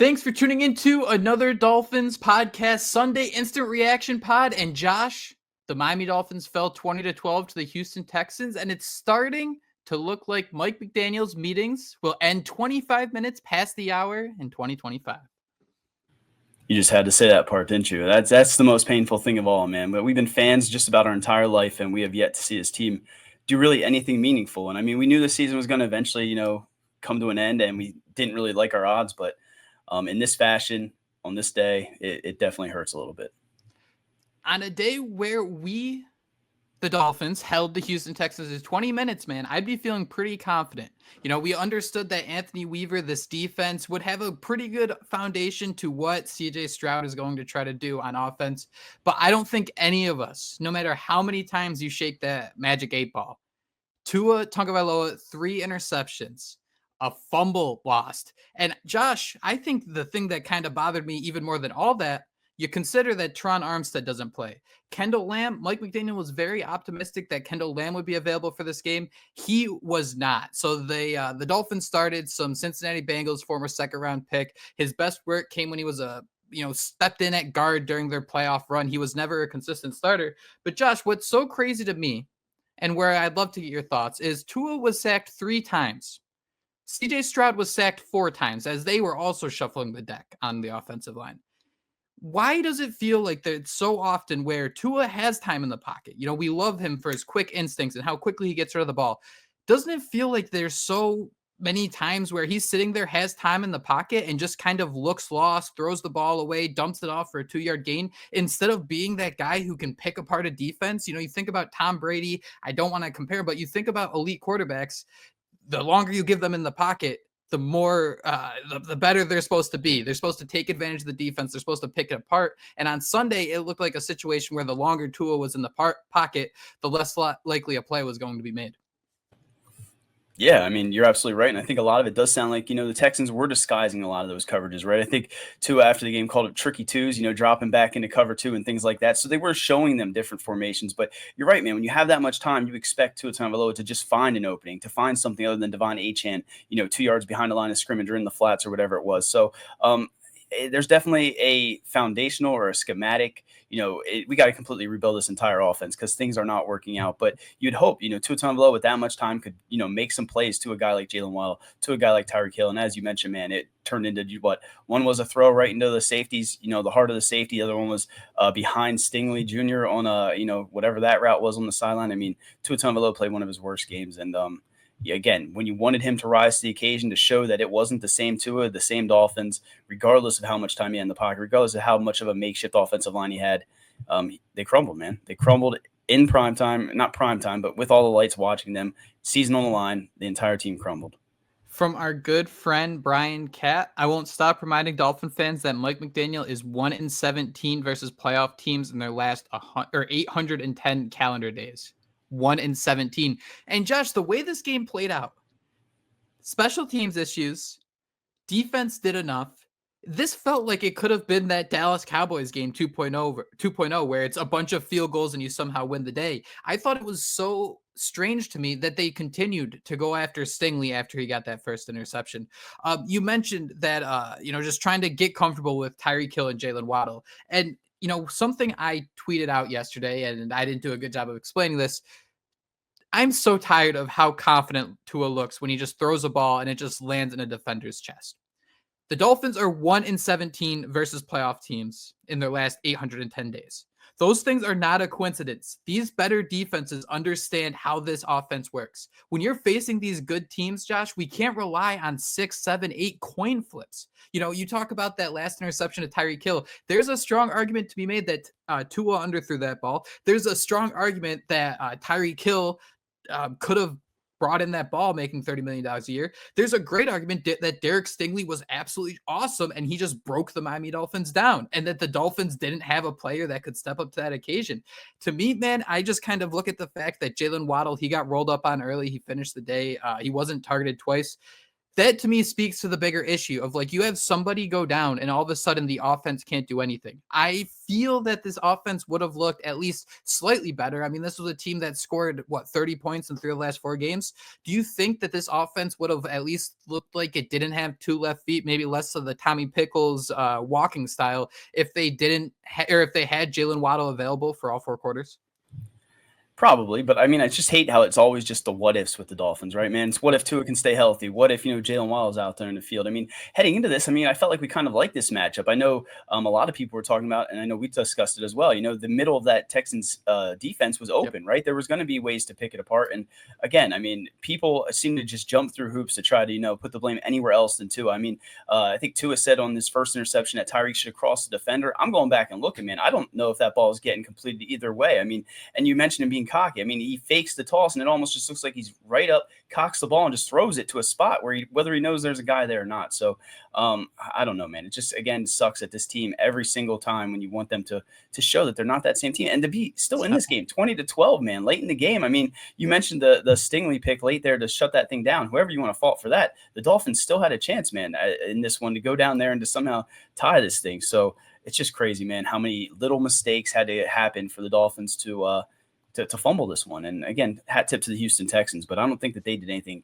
Thanks for tuning into another Dolphins podcast, Sunday Instant Reaction Pod. And Josh, the Miami Dolphins fell 20-12 to the Houston Texans, and it's starting to look like Mike McDaniel's meetings will end 25 minutes past the hour in 2025. You just had to say that part, didn't you? That's the most painful thing of all, man. But we've been fans just about our entire life, and we have yet to see this team do really anything meaningful. And I mean, we knew the season was going to eventually, come to an end, and we didn't really like our odds. But in this fashion, on this day, it definitely hurts a little bit. On a day where we, the Dolphins, held the Houston Texans to 20 minutes, man, I'd be feeling pretty confident. We understood that Anthony Weaver, this defense, would have a pretty good foundation to what CJ Stroud is going to try to do on offense. But I don't think any of us, no matter how many times you shake that magic 8-ball, Tua Tagovailoa, 3 interceptions, a fumble lost. And Josh, I think the thing that kind of bothered me even more than all that, you consider that Teron Armstead doesn't play. Kendall Lamb, Mike McDaniel was very optimistic that Kendall Lamb would be available for this game. He was not. So the Dolphins started some Cincinnati Bengals former second-round pick. His best work came when he was stepped in at guard during their playoff run. He was never a consistent starter. But Josh, what's so crazy to me, and where I'd love to get your thoughts, is Tua was sacked 3 times. CJ Stroud was sacked 4 times, as they were also shuffling the deck on the offensive line. Why does it feel like that so often where Tua has time in the pocket? We love him for his quick instincts and how quickly he gets rid of the ball. Doesn't it feel like there's so many times where he's sitting there, has time in the pocket, and just kind of looks lost, throws the ball away, dumps it off for a 2-yard gain, instead of being that guy who can pick apart a defense? You think about Tom Brady. I don't want to compare, but you think about elite quarterbacks. The longer you give them in the pocket, the more, the better they're supposed to be. They're supposed to take advantage of the defense. They're supposed to pick it apart. And on Sunday, it looked like a situation where the longer Tua was in the pocket, the less likely a play was going to be made. Yeah, I mean, you're absolutely right. And I think a lot of it does sound like, the Texans were disguising a lot of those coverages, right? I think Tua after the game called it tricky twos, dropping back into cover 2 and things like that. So they were showing them different formations. But you're right, man. When you have that much time, you expect Tua Tagovailoa to just find an opening, to find something other than Devon Achane, 2 yards behind the line of scrimmage or in the flats or whatever it was. So there's definitely a foundational or a schematic, we got to completely rebuild this entire offense because things are not working out. But you'd hope, Tua Tagovailoa with that much time could, make some plays to a guy like Jalen Waddle, to a guy like Tyreek Hill. And as you mentioned, man, it turned into what? One was a throw right into the safeties, the heart of the safety. The other one was behind Stingley Jr. on whatever that route was on the sideline. I mean, Tua Tagovailoa played one of his worst games. And again, when you wanted him to rise to the occasion to show that it wasn't the same Tua, the same Dolphins, regardless of how much time he had in the pocket, regardless of how much of a makeshift offensive line he had, they crumbled, man. They crumbled in prime time, not prime time, but with all the lights watching them, season on the line, the entire team crumbled. From our good friend Brian Catt, I won't stop reminding Dolphin fans that Mike McDaniel is 1-17 versus playoff teams in their last 810 calendar days. 1-17. And Josh, the way this game played out, special teams issues, defense did enough. This felt like it could have been that Dallas Cowboys game 2.0, where it's a bunch of field goals and you somehow win the day. I thought it was so strange to me that they continued to go after Stingley after he got that first interception. You mentioned that, just trying to get comfortable with Tyreek Hill and Jalen Waddle. And, something I tweeted out yesterday, and I didn't do a good job of explaining this. I'm so tired of how confident Tua looks when he just throws a ball and it just lands in a defender's chest. The Dolphins are 1-17 versus playoff teams in their last 810 days. Those things are not a coincidence. These better defenses understand how this offense works. When you're facing these good teams, Josh, we can't rely on 6, 7, 8 coin flips. You talk about that last interception of Tyreek Hill. There's a strong argument to be made that Tua underthrew that ball. There's a strong argument that Tyreek Hill could have brought in that ball making $30 million a year. There's a great argument that Derek Stingley was absolutely awesome and he just broke the Miami Dolphins down, and that the Dolphins didn't have a player that could step up to that occasion. To me, man, I just kind of look at the fact that Jalen Waddle, he got rolled up on early. He finished the day. He wasn't targeted twice. that to me speaks to the bigger issue of like you have somebody go down and all of a sudden the offense can't do anything. I feel that this offense would have looked at least slightly better. I mean, this was a team that scored 30 points in 3 of the last 4 games. Do you think that this offense would have at least looked like it didn't have 2 left feet, maybe less of the Tommy Pickles walking style if they didn't or if they had Jalen Waddle available for all 4 quarters? Probably, but I mean, I just hate how it's always just the what ifs with the Dolphins, right, man? It's what if Tua can stay healthy? What if Jalen Waddle's out there in the field? I mean, heading into this, I mean, I felt like we kind of like this matchup. I know a lot of people were talking about, and I know we discussed it as well. The middle of that Texans defense was open, right? There was going to be ways to pick it apart. And again, I mean, people seem to just jump through hoops to try to put the blame anywhere else than Tua. I mean, I think Tua said on this first interception that Tyreek should have crossed the defender. I'm going back and looking, man. I don't know if that ball is getting completed either way. I mean, and you mentioned him being cocky. I mean, he fakes the toss, and it almost just looks like he's right up, cocks the ball, and just throws it to a spot where whether he knows there's a guy there or not. So I don't know, man. It just again sucks at this team every single time when you want them to show that they're not that same team and to be still in this game, 20-12, man, late in the game. I mean, you mentioned the Stingley pick late there to shut that thing down. Whoever you want to fault for that, the Dolphins still had a chance, man, in this one to go down there and to somehow tie this thing. So it's just crazy, man, how many little mistakes had to happen for the Dolphins to fumble this one. And again, hat tip to the Houston Texans, but I don't think that they did anything,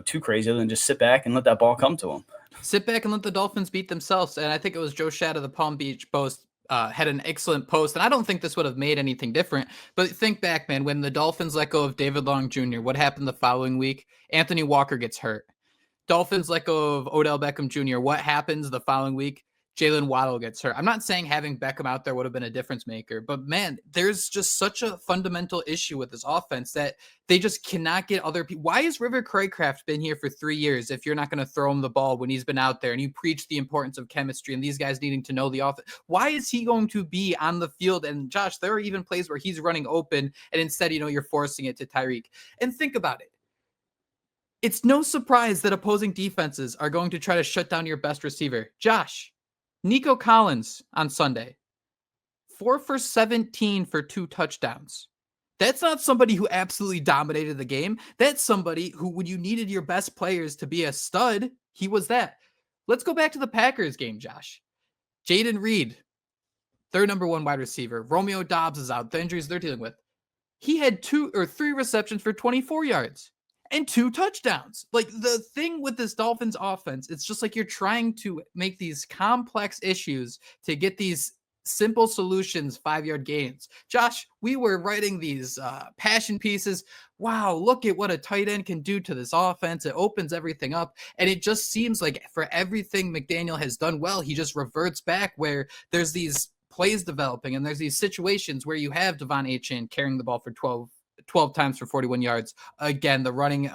too crazy other than just sit back and let that ball come to them. Sit back and let the Dolphins beat themselves. And I think it was Joe Schad of the Palm Beach Post had an excellent post. And I don't think this would have made anything different. But think back, man, when the Dolphins let go of David Long Jr., what happened the following week? Anthony Walker gets hurt. Dolphins let go of Odell Beckham Jr. What happens the following week? Jalen Waddle gets hurt. I'm not saying having Beckham out there would have been a difference maker, but man, there's just such a fundamental issue with this offense that they just cannot get other people. Why has River Craycraft been here for 3 years if you're not going to throw him the ball when he's been out there and you preach the importance of chemistry and these guys needing to know the offense? Why is he going to be on the field? And Josh, there are even plays where he's running open and instead, you're forcing it to Tyreek. And think about it. It's no surprise that opposing defenses are going to try to shut down your best receiver. Josh, Nico Collins on Sunday, 4 for 17 for 2 touchdowns. That's not somebody who absolutely dominated the game. That's somebody who, when you needed your best players to be a stud, he was that. Let's go back to the Packers game, Josh. Jaden Reed, their number 1 wide receiver. Romeo Doubs is out. The injuries they're dealing with. He had 2 or 3 receptions for 24 yards. And 2 touchdowns. Like, the thing with this Dolphins offense, it's just like you're trying to make these complex issues to get these simple solutions, 5-yard gains. Josh, we were writing these passion pieces. Wow, look at what a tight end can do to this offense. It opens everything up. And it just seems like for everything McDaniel has done well, he just reverts back where there's these plays developing and there's these situations where you have Devon Achane carrying the ball for 12 times for 41 yards. Again, the running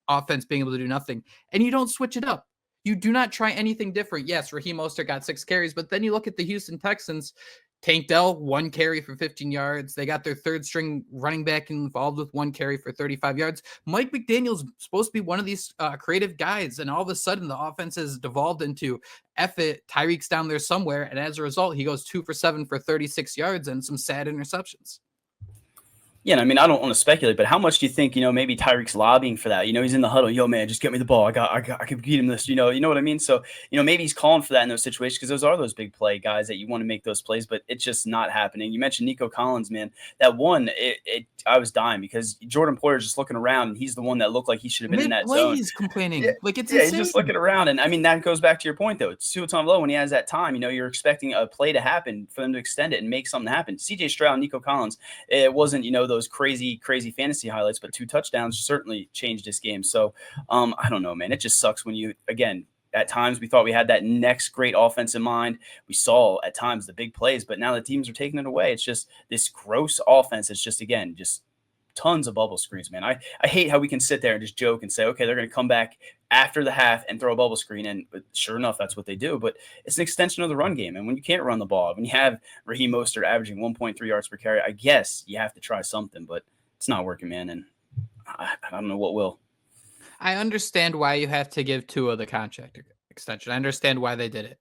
offense being able to do nothing. And you don't switch it up. You do not try anything different. Yes, Raheem Mostert got 6 carries, but then you look at the Houston Texans. Tank Dell, 1 carry for 15 yards. They got their 3rd string running back involved with 1 carry for 35 yards. Mike McDaniel's supposed to be one of these creative guys, and all of a sudden the offense has devolved into F it, Tyreek's down there somewhere, and as a result, he goes 2 for 7 for 36 yards and some sad interceptions. Yeah, and I mean, I don't want to speculate, but how much do you think, maybe Tyreek's lobbying for that? He's in the huddle. Yo, man, just get me the ball. I can beat him this, you know what I mean? So, maybe he's calling for that in those situations because those are those big play guys that you want to make those plays, but it's just not happening. You mentioned Nico Collins, man. That one, I was dying because Jordan Poyer's just looking around and he's the one that looked like he should have been in that zone. He's complaining. Yeah, like it's yeah, insane. He's just looking around. And I mean, that goes back to your point, though. It's Tua Tagovailoa when he has that time, you're expecting a play to happen for them to extend it and make something happen. CJ Stroud and Nico Collins, it wasn't, those crazy fantasy highlights, but 2 touchdowns certainly changed this game. So I don't know, man. It just sucks when you, again, at times we thought we had that next great offense in mind. We saw at times the big plays, but now the teams are taking it away. It's just this gross offense. It's just, again, just tons of bubble screens, man. I hate how we can sit there and just joke and say, okay, they're going to come back after the half and throw a bubble screen. And sure enough, that's what they do. But it's an extension of the run game. And when you can't run the ball, when you have Raheem Mostert averaging 1.3 yards per carry, I guess you have to try something, but it's not working, man. And I don't know what will. I understand why you have to give Tua the contract extension. I understand why they did it.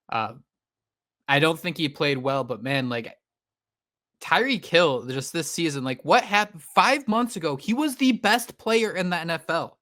I don't think he played well, but man, like Tyreek Hill just this season, like what happened 5 months ago, he was the best player in the NFL.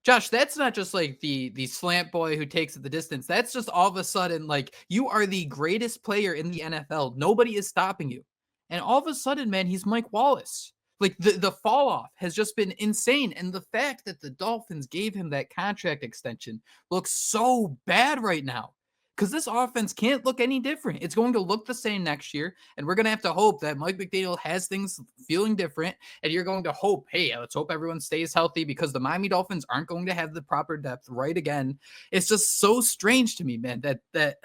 Josh, that's not just like the slant boy who takes it the distance. That's just all of a sudden like you are the greatest player in the NFL. Nobody is stopping you. And all of a sudden, man, he's Mike Wallace. Like the fall off has just been insane. And the fact that the Dolphins gave him that contract extension looks so bad right now. Because this offense can't look any different. It's going to look the same next year. And we're going to have to hope that Mike McDaniel has things feeling different. And you're going to hope, hey, let's hope everyone stays healthy because the Miami Dolphins aren't going to have the proper depth right again. It's just so strange to me, man, that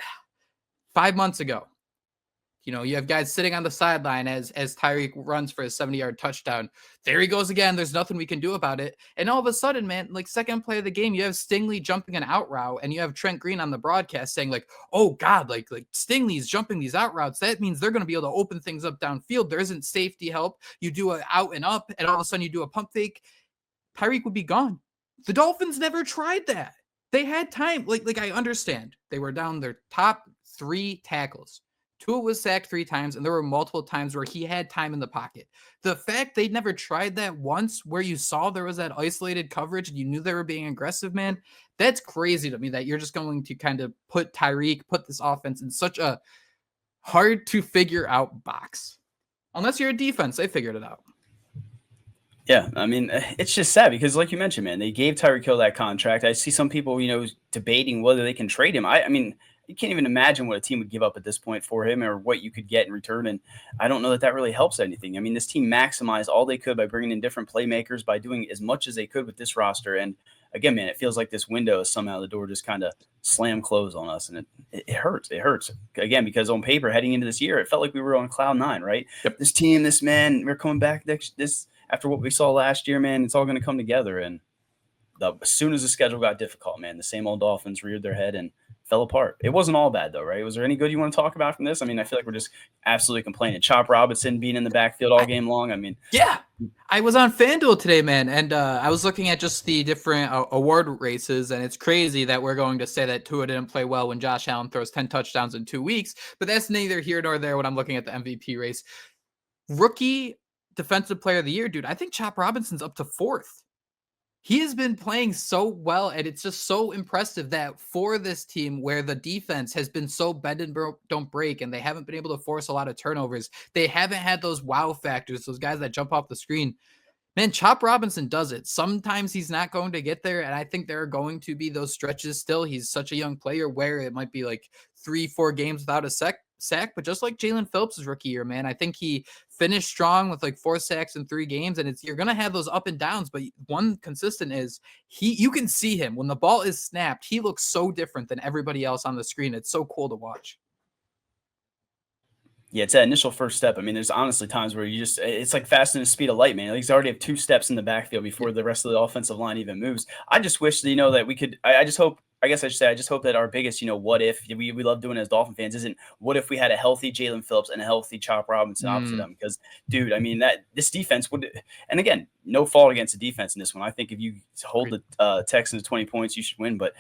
5 months ago, you have guys sitting on the sideline as Tyreek runs for a 70-yard touchdown. There he goes again. There's nothing we can do about it. And all of a sudden, man, like second play of the game, you have Stingley jumping an out route, and you have Trent Green on the broadcast saying like, "Oh God, like Stingley's jumping these out routes. That means they're going to be able to open things up downfield. There isn't safety help. You do an out and up, and all of a sudden you do a pump fake. Tyreek would be gone." The Dolphins never tried that. They had time. Like I understand they were down their top 3 tackles. Tua was sacked 3 times, and there were multiple times where he had time in the pocket. The fact they never tried that once where you saw there was that isolated coverage and you knew they were being aggressive, man, that's crazy to me that you're just going to kind of put this offense in such a hard to figure out box. Unless you're a defense, they figured it out. Yeah, I mean, it's just sad because, like you mentioned, man, they gave Tyreek Hill that contract. I see some people, debating whether they can trade him. I mean, you can't even imagine what a team would give up at this point for him or what you could get in return. And I don't know that really helps anything. I mean, this team maximized all they could by bringing in different playmakers, by doing as much as they could with this roster. And again, man, it feels like this window is somehow the door just kind of slammed closed on us. And it hurts. It hurts again, because on paper heading into this year, it felt like we were on cloud 9, right? Yep. This team, this man, we're coming back after what we saw last year, man, it's all going to come together. And as soon as the schedule got difficult, man, the same old Dolphins reared their head and fell apart. It wasn't all bad, though, right? Was there any good you want to talk about from this? I mean, I feel like we're just absolutely complaining. Chop Robinson being in the backfield all game long. I mean, yeah. I was on FanDuel today, man, and I was looking at just the different award races, and it's crazy that we're going to say that Tua didn't play well when Josh Allen throws 10 touchdowns in 2 weeks, but that's neither here nor there when I'm looking at the MVP race. Rookie Defensive Player of the Year, dude, I think Chop Robinson's up to 4th. He has been playing so well, and it's just so impressive that for this team where the defense has been so bend and don't break, and they haven't been able to force a lot of turnovers, they haven't had those wow factors, those guys that jump off the screen. Man, Chop Robinson does it. Sometimes he's not going to get there, and I think there are going to be those stretches still. He's such a young player where it might be like 3-4 games without a sack, but just like Jalen Phillips' rookie year, man, I think he finished strong with like 4 sacks in 3 games, and you're going to have those up and downs, but one consistent is you can see him when the ball is snapped. He looks so different than everybody else on the screen. It's so cool to watch. Yeah, it's that initial first step. I mean, there's honestly times where it's like fast and the speed of light, man. Like he's already have 2 steps in the backfield before the rest of the offensive line even moves. I just wish that, that we could, I just hope, I guess I should say, I just hope that our biggest, what if we love doing as Dolphin fans isn't what if we had a healthy Jalen Phillips and a healthy Chop Robinson opposite them? Because, dude, I mean, this defense would, and again, no fault against the defense in this one. I think if you hold the Texans to 20 points, you should win. But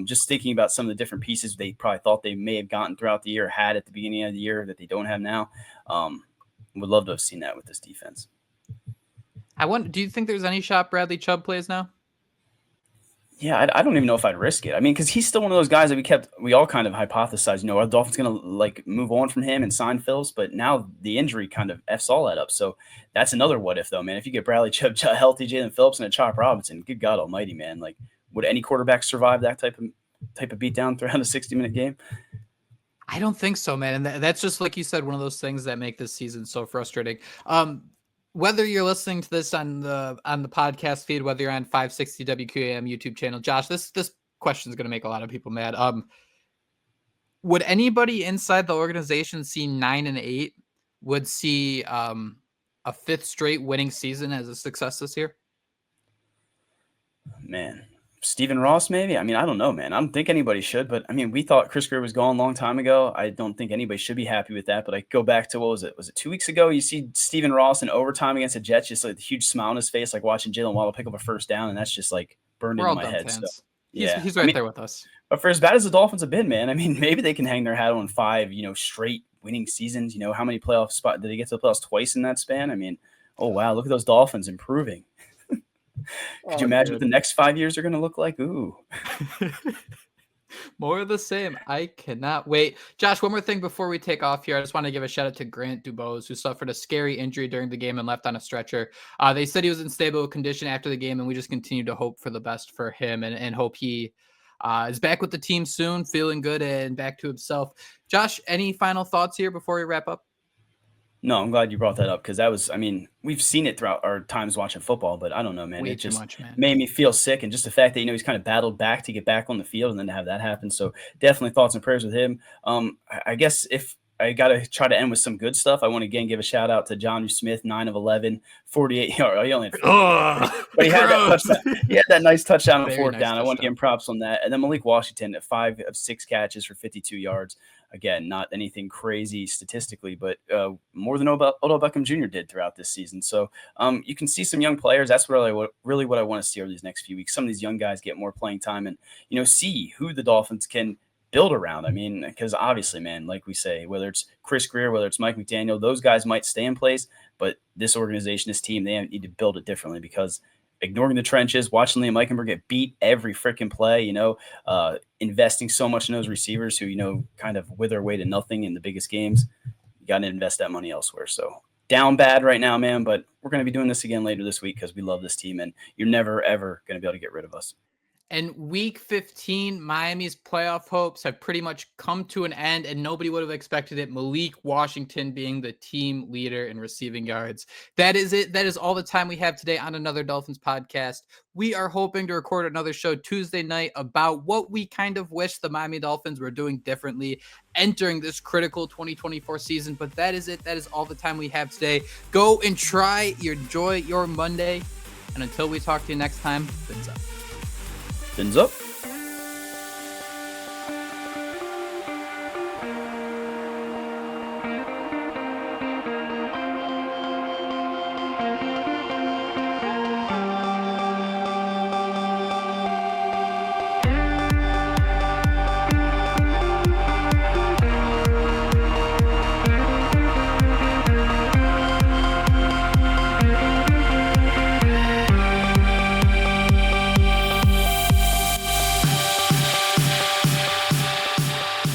just thinking about some of the different pieces they probably thought they may have gotten throughout the year, had at the beginning of the year that they don't have now, would love to have seen that with this defense. I wonder, do you think there's any shot Bradley Chubb plays now? Yeah, I don't even know if I'd risk it. I mean, because he's still one of those guys that we all kind of hypothesized, are the Dolphins going to like move on from him and sign Phillips? But now the injury kind of F's all that up. So that's another what if, though, man. If you get Bradley Chubb, healthy Jalen Phillips, and a Chop Robinson, good God almighty, man. Like, would any quarterback survive that type of beatdown throughout a 60-minute game? I don't think so, man. And that's just, like you said, one of those things that make this season so frustrating. Whether you're listening to this on the podcast feed, whether you're on 560 WQAM YouTube channel, Josh, this question is going to make a lot of people mad. Would anybody inside the organization see 9-8 would see a 5th straight winning season as a success this year? Man, Stephen Ross, maybe? I mean, I don't know, man. I don't think anybody should, but I mean, we thought Chris Greer was gone a long time ago. I don't think anybody should be happy with that, but I go back to, what was it? Was it 2 weeks ago? You see Stephen Ross in overtime against the Jets, just like the huge smile on his face, like watching Jalen Waddle pick up a first down, and that's just like burned into my head. So, yeah. He's right there with us. But for as bad as the Dolphins have been, man, I mean, maybe they can hang their hat on 5, straight winning seasons. How many playoff spots did they get to the playoffs twice in that span? I mean, oh, wow, look at those Dolphins improving. Could you Oh, imagine what dude. the next 5 years are going to look like? Ooh. More of the same. I cannot wait. Josh, one more thing before we take off here. I just want to give a shout out to Grant Dubose, who suffered a scary injury during the game and left on a stretcher. They said he was in stable condition after the game, and we just continue to hope for the best for him and hope he is back with the team soon, feeling good and back to himself. Josh, any final thoughts here before we wrap up? No, I'm glad you brought that up because that was, I mean, we've seen it throughout our times watching football, but I don't know, man. Way It too just much, man. made me feel sick. And just the fact that, he's kind of battled back to get back on the field and then to have that happen. So definitely thoughts and prayers with him. I guess if I got to try to end with some good stuff, I want to again give a shout out to John Smith, 9 of 11, 48 yards. He only had 48, but he had that touchdown. He had that nice touchdown on fourth down. I want to give him props on that. And then Malik Washington at 5 of 6 catches for 52 yards. Again, not anything crazy statistically, but more than Odell Beckham Jr. did throughout this season. So you can see some young players. That's really what I want to see over these next few weeks. Some of these young guys get more playing time and, see who the Dolphins can build around. I mean, because obviously, man, like we say, whether it's Chris Greer, whether it's Mike McDaniel, those guys might stay in place, but this organization, this team, they need to build it differently because ignoring the trenches, watching Liam Eichenberg get beat every freaking play, investing so much in those receivers who, kind of wither away to nothing in the biggest games. You got to invest that money elsewhere. So down bad right now, man, but we're going to be doing this again later this week because we love this team and you're never, ever going to be able to get rid of us. And week 15, Miami's playoff hopes have pretty much come to an end, and nobody would have expected it. Malik Washington being the team leader in receiving yards. That is it. That is all the time we have today on Another Dolphins podcast. We are hoping to record another show Tuesday night about what we kind of wish the Miami Dolphins were doing differently entering this critical 2024 season. But that is it. That is all the time we have today. Go and enjoy your Monday. And until we talk to you next time, fins up. Fins up.